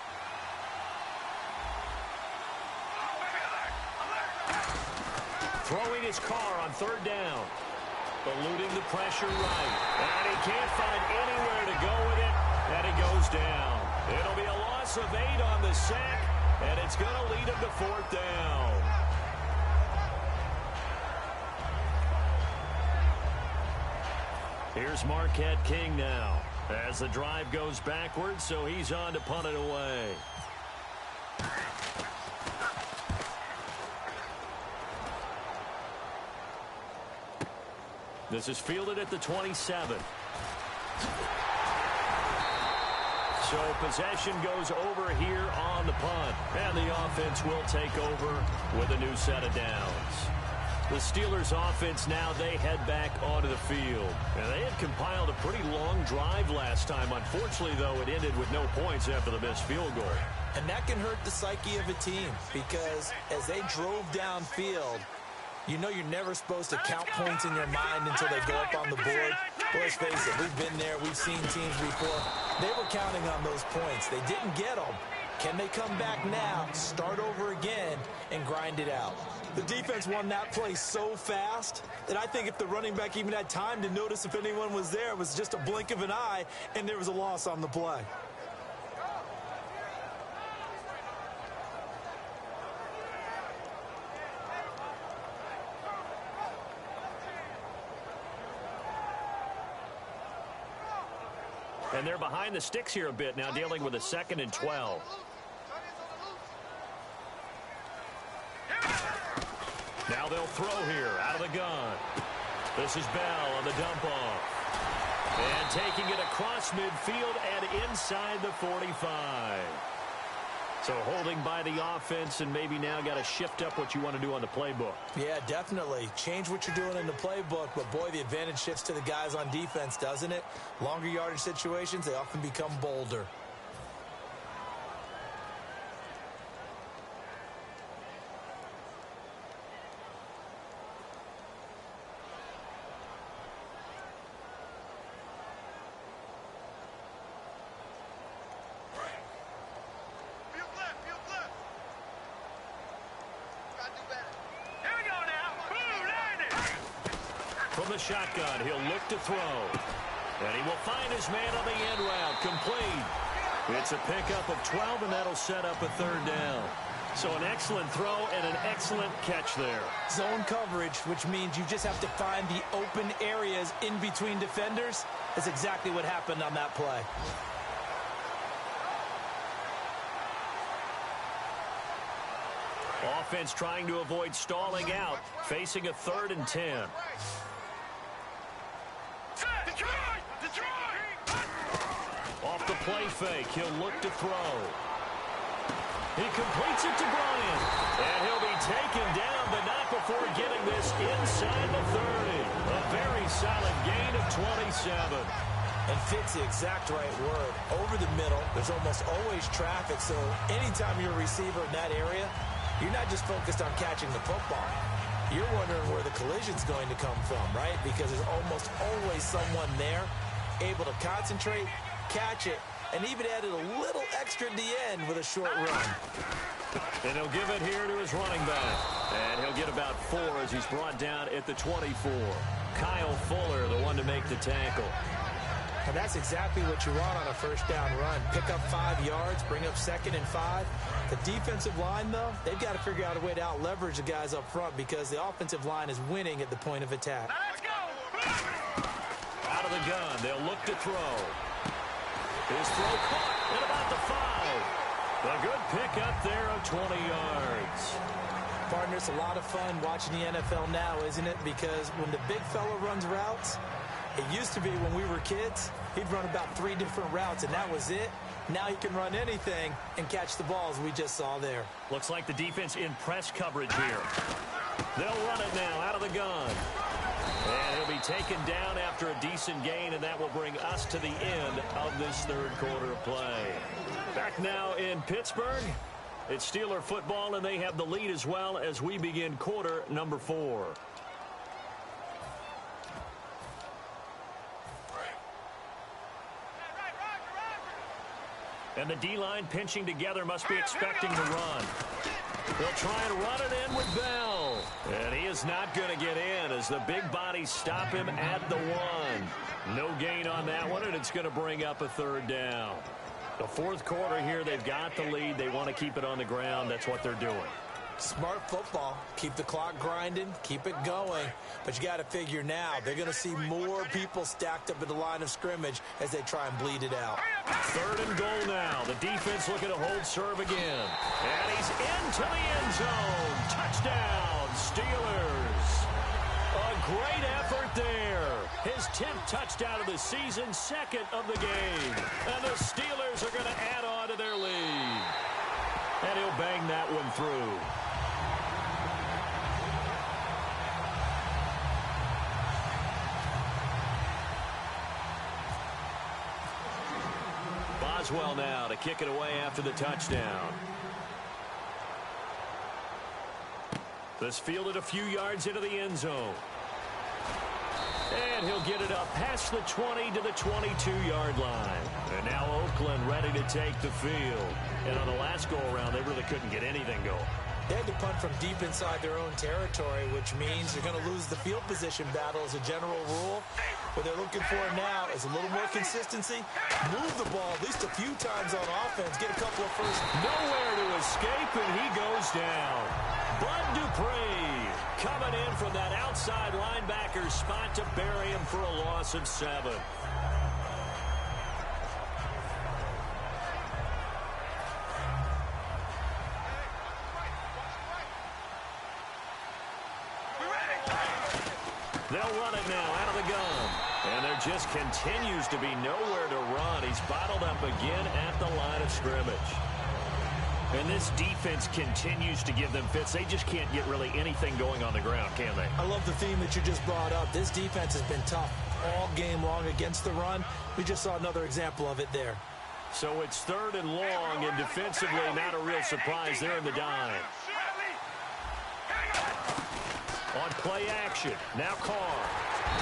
Throwing his car on 3rd down. Eluding the pressure right. And he can't find anywhere to go with it. And he goes down. It'll be a loss of 8 on the sack. And it's going to lead him to 4th down. Here's Marquette King now. As the drive goes backwards, so he's on to punt it away. This is fielded at the 27. So possession goes over here on the punt. And the offense will take over with a new set of downs. The Steelers offense now, they head back onto the field. And they had compiled a pretty long drive last time. Unfortunately, though, it ended with no points after the missed field goal. And that can hurt the psyche of a team because as they drove downfield, you know you're never supposed to count points in your mind until they go up on the board. Well, let's face it, we've been there. We've seen teams before. They were counting on those points. They didn't get them. Can they come back now, start over again, and grind it out? The defense won that play so fast that I think if the running back even had time to notice if anyone was there, it was just a blink of an eye, and there was a loss on the play. And they're behind the sticks here a bit now, dealing with a 2nd and 12. Now they'll throw here out of the gun. This is Bell on the dump off. And taking it across midfield and inside the 45. So holding by the offense, and maybe now got to shift up what you want to do on the playbook. Yeah, definitely. Change what you're doing in the playbook, but boy, the advantage shifts to the guys on defense, doesn't it? Longer yardage situations, they often become bolder. From the shotgun, he'll look to throw. And he will find his man on the end route. Complete. It's a pickup of 12, and that'll set up a 3rd down. So an excellent throw and an excellent catch there. Zone coverage, which means you just have to find the open areas in between defenders. That's exactly what happened on that play. Offense trying to avoid stalling out, facing a 3rd and 10. Off the play fake, he'll look to throw. He completes it to Bryant. And he'll be taken down, but not before getting this inside the 30. A very solid gain of 27. And fits the exact right word. Over the middle, there's almost always traffic, so anytime you're a receiver in that area, you're not just focused on catching the football. You're wondering where the collision's going to come from, right? Because there's almost always someone there able to concentrate, catch it, and even added a little extra at the end with a short run. And he'll give it here to his running back. And he'll get about 4 as he's brought down at the 24. Kyle Fuller, the one to make the tackle. And that's exactly what you want on a first down run. Pick up 5 yards, bring up 2nd and 5. The defensive line, though, they've got to figure out a way to out-leverage the guys up front because the offensive line is winning at the point of attack. Now let's go. Out of the gun, they'll look to throw. His throw caught at about the 5. A good pickup there of 20 yards. Partner, it's a lot of fun watching the NFL now, isn't it? Because when the big fella runs routes, it used to be when we were kids, he'd run about 3 different routes, and that was it. Now he can run anything and catch the balls we just saw there. Looks like the defense in press coverage here. They'll run it now out of the gun. And he'll be taken down after a decent gain, and that will bring us to the end of this third quarter of play. Back now in Pittsburgh. It's Steeler football, and they have the lead as well as we begin quarter number 4. And the D-line pinching together must be expecting to run. They'll try and run it in with Bell. And he is not going to get in as the big bodies stop him at the 1. No gain on that one, and it's going to bring up a 3rd down. The fourth quarter here, they've got the lead. They want to keep it on the ground. That's what they're doing. Smart football. Keep the clock grinding. Keep it going. But you got to figure now, they're going to see more people stacked up at the line of scrimmage as they try and bleed it out. 3rd and goal now. The defense looking to hold serve again. And he's into the end zone. Touchdown, Steelers. A great effort there. His 10th touchdown of the season, 2nd of the game. And the Steelers are going to add on to their lead. And he'll bang that one through. Boswell now to kick it away after the touchdown. This fielded a few yards into the end zone. And he'll get it up past the 20 to the 22-yard line. And now Oakland ready to take the field. And on the last go-around, they really couldn't get anything going. They had to punt from deep inside their own territory, which means they're going to lose the field position battle as a general rule. What they're looking for now is a little more consistency. Move the ball at least a few times on offense. Get a couple of first. Nowhere to escape, and he goes down. Bud Dupree coming in from that outside linebacker spot to bury him for a loss of 7. They'll run it now out of the gun. And there just continues to be nowhere to run. He's bottled up again at the line of scrimmage. And this defense continues to give them fits. They just can't get really anything going on the ground, can they? I love the theme that you just brought up. This defense has been tough all game long against the run. We just saw another example of it there. So it's 3rd and long, and defensively not a real surprise there in the dime. On play action, now Carr.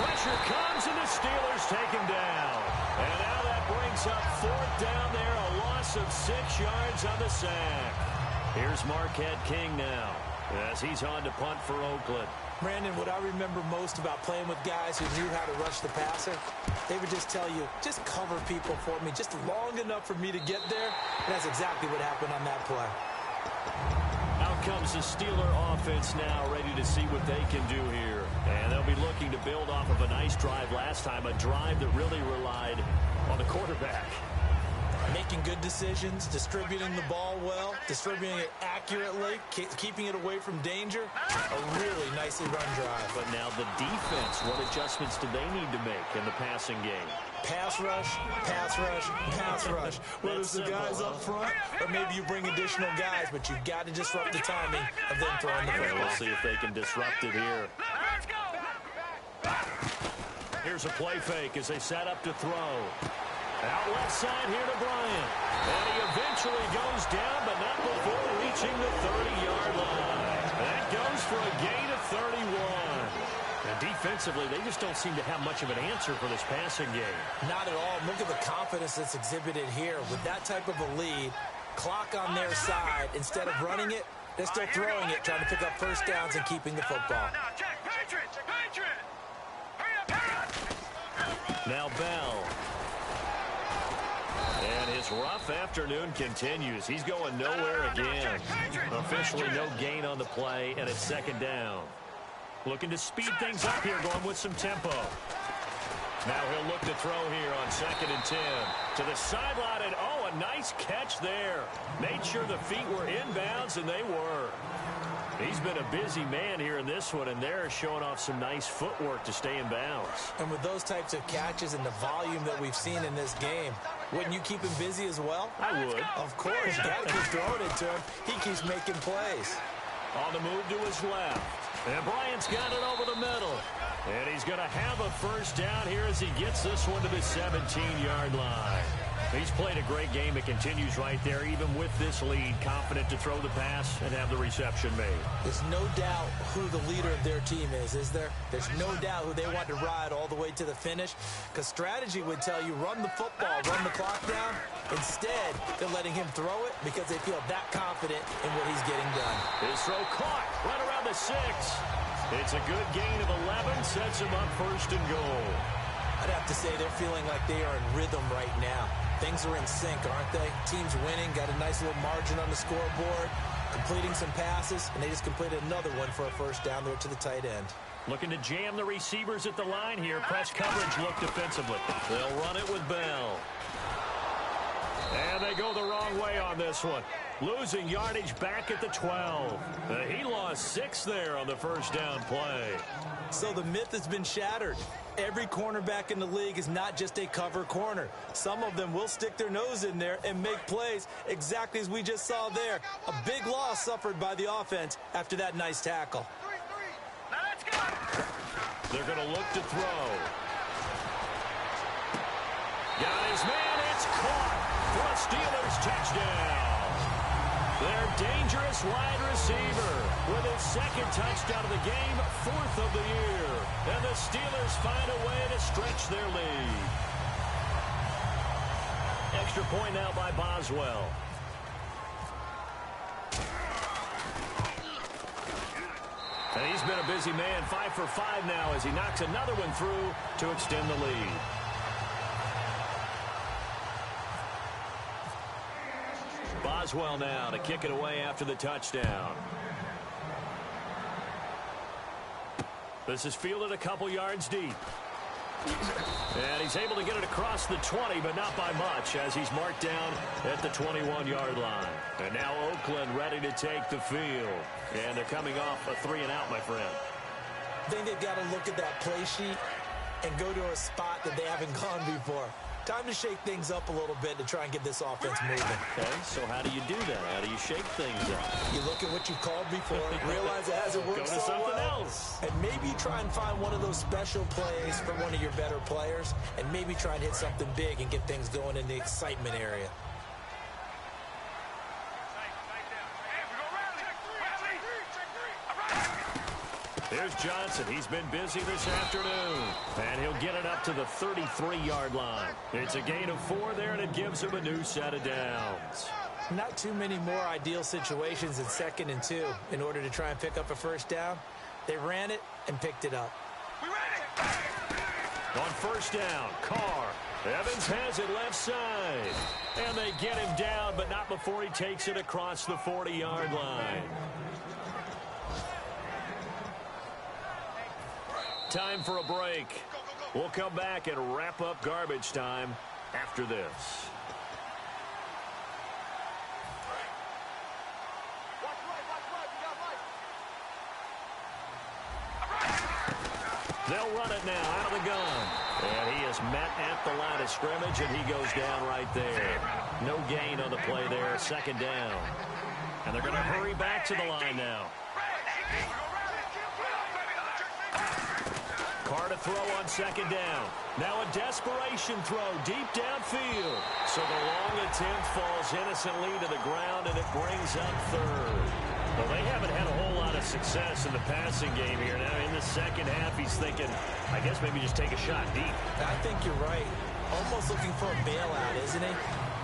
Pressure comes, and the Steelers take him down. And now that brings up 4th down there, a loss of 6 yards on the sack. Here's Marquette King now, as he's on to punt for Oakland. Brandon, what I remember most about playing with guys who knew how to rush the passer, they would just tell you, just cover people for me, just long enough for me to get there. And that's exactly what happened on that play. Out comes the Steeler offense now, ready to see what they can do here. And they'll be looking to build off of a nice drive last time, a drive that really relied on the quarterback. Making good decisions, distributing the ball well, distributing it accurately, keeping it away from danger. A really nicely run drive. But now the defense, what adjustments do they need to make in the passing game? Pass rush, pass rush, pass rush. Whether it's the guys up front or maybe you bring additional guys, but you've got to disrupt the timing of them throwing the football. We'll see if they can disrupt it here. Here's a play fake as they set up to throw. Out left side here to Bryant. And he eventually goes down, but not before reaching the 30-yard line. That goes for a gain of 31. And defensively, they just don't seem to have much of an answer for this passing game. Not at all. Look at the confidence that's exhibited here. With that type of a lead, clock on their side, instead of running it, they're still throwing it, trying to pick up first downs and keeping the football. Now, check. Patriots! Patriots! Hurry Now Bell. And his rough afternoon continues. He's going nowhere again. Officially no gain on the play, and it's second down. Looking to speed things up here, going with some tempo. Now he'll look to throw here on 2nd and 10. To the sideline, and oh, a nice catch there. Made sure the feet were inbounds, and they were. He's been a busy man here in this one, and they're showing off some nice footwork to stay in bounds. And with those types of catches and the volume that we've seen in this game, wouldn't you keep him busy as well? I would. Of course. You got to keep throwing it to him. He keeps making plays. On the move to his left. And Bryant's got it over the middle. And he's going to have a first down here as he gets this one to the 17-yard line. He's played a great game. It continues right there, even with this lead, confident to throw the pass and have the reception made. There's no doubt who the leader of their team is there? There's no doubt who they want to ride all the way to the finish, because strategy would tell you run the football, run the clock down. Instead, they're letting him throw it because they feel that confident in what he's getting done. His throw caught right around the 6. It's a good gain of 11, sets him up 1st and goal. I'd have to say they're feeling like they are in rhythm right now. Things are in sync, aren't they? Team's winning, got a nice little margin on the scoreboard, completing some passes, and they just completed another one for a first down there to the tight end. Looking to jam the receivers at the line here. Press coverage look defensively. They'll run it with Bell. And they go the wrong way on this one. Losing yardage back at the 12. He lost 6 there on the first down play. So the myth has been shattered. Every cornerback in the league is not just a cover corner. Some of them will stick their nose in there and make plays exactly as we just saw there. A big loss suffered by the offense after that nice tackle. Now let's go. They're going to look to throw. Got his man. It's caught for a Steelers touchdown. Their dangerous wide receiver with his 2nd touchdown of the game, 4th of the year. And the Steelers find a way to stretch their lead. Extra point now by Boswell. And he's been a busy man, 5 for 5 now as he knocks another one through to extend the lead. Boswell now to kick it away after the touchdown. This is fielded a couple yards deep. And he's able to get it across the 20, but not by much, as he's marked down at the 21-yard line. And now Oakland ready to take the field. And they're coming off a 3-and-out, my friend. I think they've got to look at that play sheet and go to a spot that they haven't gone before. Time to shake things up a little bit to try and get this offense moving. Okay, so how do you do that? How do you shake things up? You look at what you've called before, realize it hasn't worked Go to so something well, else. and maybe try and find one of those special plays for one of your better players, and maybe try and hit something big and get things going in the excitement area. Here's Johnson. He's been busy this afternoon. And he'll get it up to the 33-yard line. It's a gain of 4 there, and it gives him a new set of downs. Not too many more ideal situations in 2nd and 2 in order to try and pick up a first down. They ran it and picked it up. On first down, Carr. Evans has it left side. And they get him down, but not before he takes it across the 40-yard line. Time for a break. We'll come back and wrap up garbage time after this. They'll run it now out of the gun. And he is met at the line of scrimmage, and he goes down right there. No gain on the play there, 2nd down. And they're going to hurry back to the line now. Carr to throw on 2nd down. Now a desperation throw deep downfield. So the long attempt falls innocently to the ground, and it brings up 3rd. Well, they haven't had a whole lot of success in the passing game here. Now in the second half, he's thinking, I guess maybe just take a shot deep. I think you're right. Almost looking for a bailout, isn't he?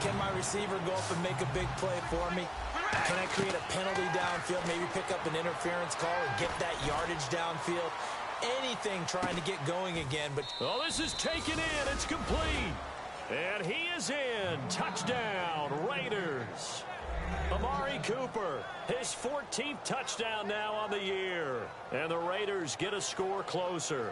Can my receiver go up and make a big play for me? Can I create a penalty downfield, maybe pick up an interference call and get that yardage downfield? anything trying to get going again. But oh, this is taken in. It's complete. And he is in. Touchdown, Raiders. Amari Cooper, his 14th touchdown now on the year. And the Raiders get a score closer.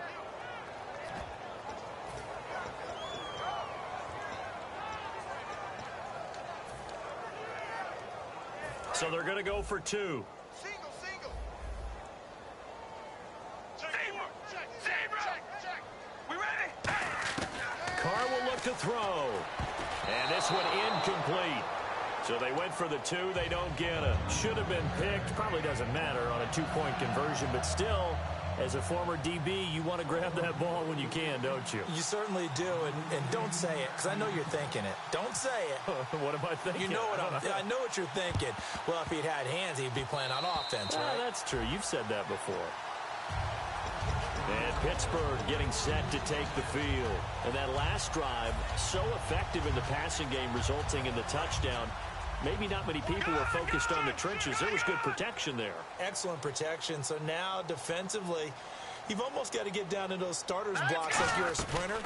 So they're going to go for two. Single. Check. We ready? Carr will look to throw. And this one incomplete. So they went for the two. They don't get it. Should have been picked. Probably doesn't matter on a two-point conversion. But still, as a former DB, you want to grab that ball when you can, don't you? you certainly do. And don't say it, because I know you're thinking it. Don't say it. What am I thinking? You know what I know what you're thinking. Well, if he'd had hands, he'd be playing on offense, right? That's true. You've said that before. And Pittsburgh getting set to take the field. And that last drive, so effective in the passing game, resulting in the touchdown. Maybe not many people were focused on the trenches. There was good protection there. Excellent protection. So now, defensively, you've almost got to get down to those starters blocks like you're a sprinter.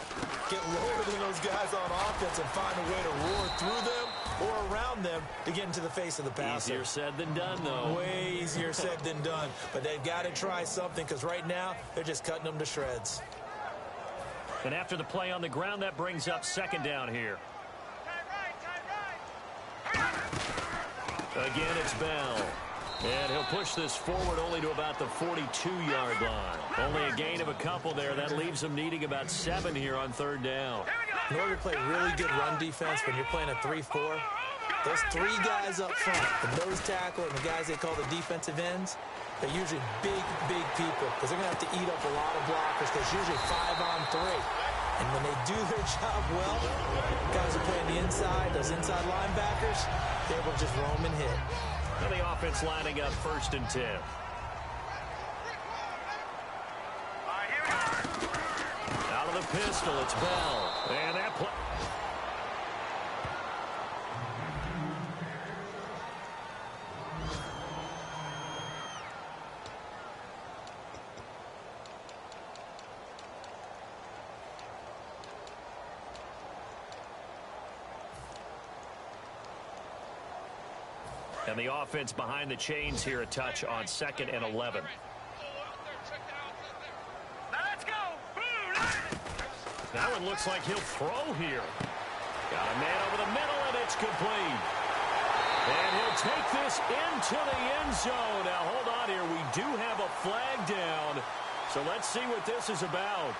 Get lower than those guys on offense and find a way to roar through them or around them to get into the face of the passer. Easier said than done, though. Way easier said than done. But they've got to try something, because right now they're just cutting them to shreds. And after the play on the ground, that brings up second down here. Again, it's Bell. And he'll push this forward only to about the 42-yard line. Only a gain of a couple there. That leaves them needing about 7 here on third down. In order to play really good run defense when you're playing a 3-4, those three guys up front, the nose tackle and the guys they call the defensive ends, they're usually big people, because they're going to have to eat up a lot of blockers. There's usually 5-on-3. And when they do their job well, guys who play on the inside, those inside linebackers, they're able to just roam and hit. And the offense lining up 1st and 10. Out of the pistol, it's Bell. And that play. And the offense behind the chains here, a touch on 2nd and 11. That one looks like he'll throw here. Got a man over the middle, and it's complete. And he'll take this into the end zone. Now, hold on here. We do have a flag down. So let's see what this is about.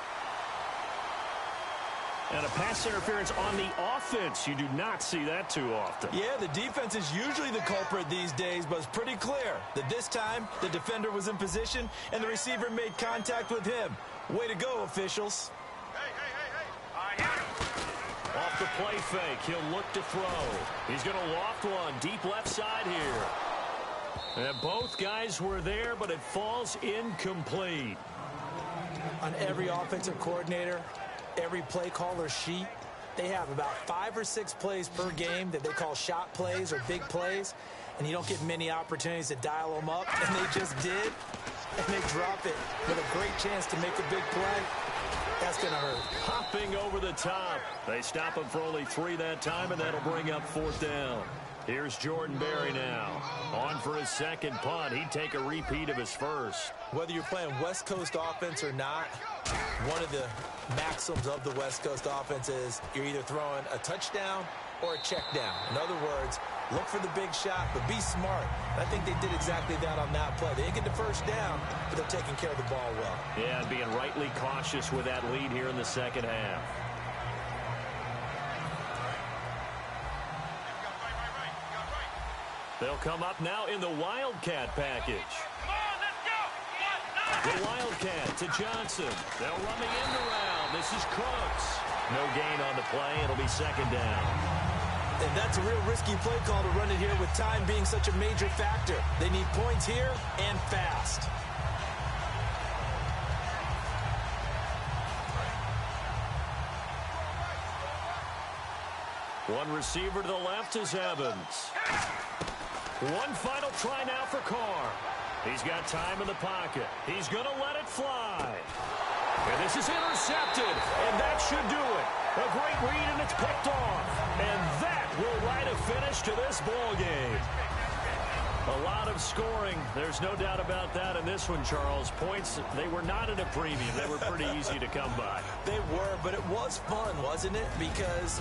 And a pass interference on the offense. You do not see that too often. Yeah, the defense is usually the culprit these days, but it's pretty clear that this time the defender was in position and the receiver made contact with him. Way to go, officials. Hey. Off the play fake, he'll look to throw. He's going to loft one deep left side here. And both guys were there, but it falls incomplete. On every offensive coordinator, every play caller sheet, they have about 5 or 6 plays per game that they call shot plays or big plays, and you don't get many opportunities to dial them up, and they just did, and they drop it with a great chance to make a big play. That's going to hurt. Hopping over the top. They stop him for only 3 that time, and that'll bring up 4th down. Here's Jordan Berry now. On for his second punt. He'd take a repeat of his first. Whether you're playing West Coast offense or not, one of the maxims of the West Coast offense is you're either throwing a touchdown or a check down. In other words, look for the big shot, but be smart. I think they did exactly that on that play. They didn't get the first down, but they're taking care of the ball well. Yeah, being rightly cautious with that lead here in the second half. They'll come up now in the Wildcat package. The Wildcat to Johnson. They'll run the end around. This is Cooks. No gain on the play. It'll be second down. And that's a real risky play call to run it here with time being such a major factor. They need points here and fast. One receiver to the left is Evans. One final try now for Carr. He's got time in the pocket. He's going to let it fly. And this is intercepted, and that should do it. A great read, and it's picked off. And that will write a finish to this ball game. A lot of scoring. There's no doubt about that in this one, Charles. Points, they were not at a premium. They were pretty easy to come by. They were, but it was fun, wasn't it? Because